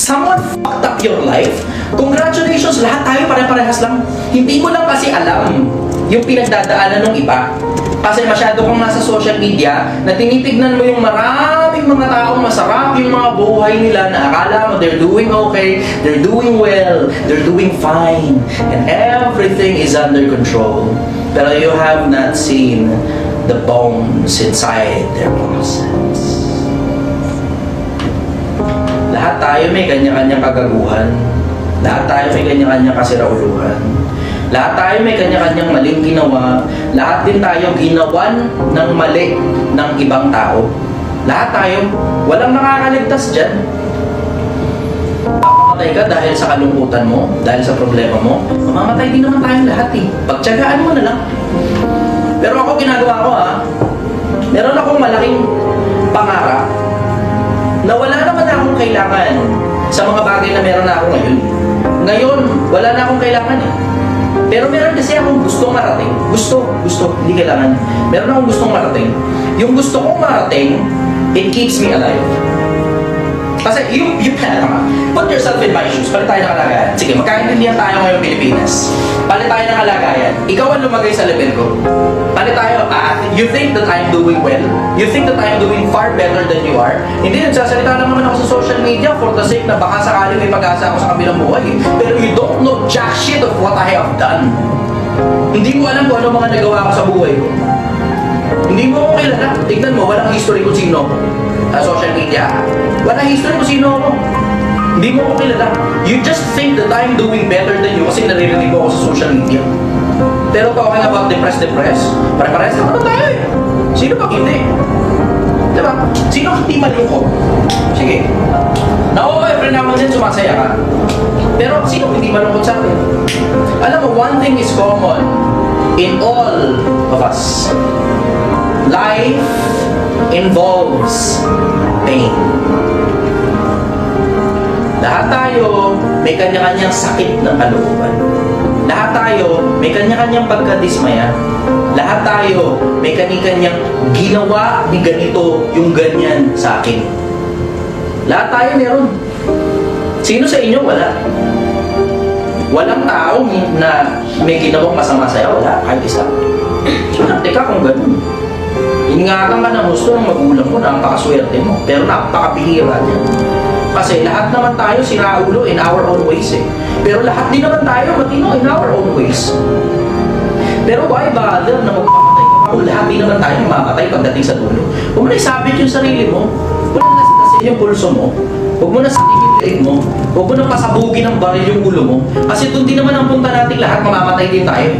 someone fucked up your life, congratulations, lahat tayo pare-parehas lang. Hindi mo lang kasi alam yung pinagdadaanan ng iba. Kasi masyado kang nasa social media na tinitignan mo yung maraming mga taong masarap yung mga buhay nila na akala mo they're doing okay, they're doing well, they're doing fine, and everything is under control. Pero you have not seen the bones inside their closets. Lahat tayo may kanya-kanyang kagaguhan. Lahat tayo may kanya-kanyang kasirauluhan. Lahat tayo may kanya-kanyang maling ginawa. Lahat din tayo ginawan ng mali ng ibang tao. Lahat tayo, walang nakakaligtas dyan. Mamamatay ka dahil sa kalungkutan mo, dahil sa problema mo, mamamatay din naman tayong lahat eh. Pagtiyagaan mo na lang. Pero ako ginagawa ko meron akong malaking pangarap na wala naman akong kailangan sa mga bagay na meron na ako ngayon. Ngayon, wala na akong kailangan eh. Pero meron kasi akong gustong marating. Gusto, hindi kailangan. Meron akong gustong marating. Yung gusto kong marating, it keeps me alive. Kasi put yourself in my shoes. Palit tayo ng kalagayan. Sige, magkaintindihan tayo ngayong Pilipinas. Palit tayo ng kalagayan. Ikaw ang lumagay sa level ko. Palit tayo, you think that I'm doing well? You think that I'm doing far better than you are? Hindi, nagsasalita lang naman ako sa social media for the sake na baka sakaling may pag-asa ako sa kabilang buhay. Pero you don't know jack shit of what I have done. Hindi mo alam kung ano mga nagawa ko sa buhay ko. Hindi mo ako kilala. Tignan mo, walang history kung sino ako. Sa social media. Walang history kung sino ako. Hindi mo ako kilala. You just think that I'm doing better than you kasi naririnig mo ako sa social media. Pero talking about depressed, pare-parehas naman tayo eh. Sino ba hindi? Diba? Sino hindi malungkot? Sige. Every now and then sumasaya ka. Pero sino hindi malungkot sa atin? Alam mo, one thing is common in all of us. Life involves pain. Lahat tayo may kanya-kanyang sakit ng kalooban. Lahat tayo may kanya-kanyang pagkadismaya. Lahat tayo may kanya-kanyang ginawa ni ganito yung ganyan sa akin. Lahat tayo meron. Sino sa inyo wala? Walang tao na may ginawang masama sa'yo. Wala, kahit isa. Swerte ka kung ganun. Ingatan ka ng gusto ng magulang mo, napakaswerte mo. Pero napakabihira niya. Kasi lahat naman tayo sinaulo in our own ways eh. Pero lahat din naman tayo matino in our own ways. Pero why bother na magpapatay ka kung lahat din naman tayo mamamatay pagdating sa dulo? Huwag mo na isabit yung sarili mo. Huwag mo na nasasin yung pulso mo. Huwag mo na sakin yung leg mo. Huwag mo na pasabugin ng baril yung ulo mo. Kasi doon din naman ang punta natin lahat, mamamatay din tayo.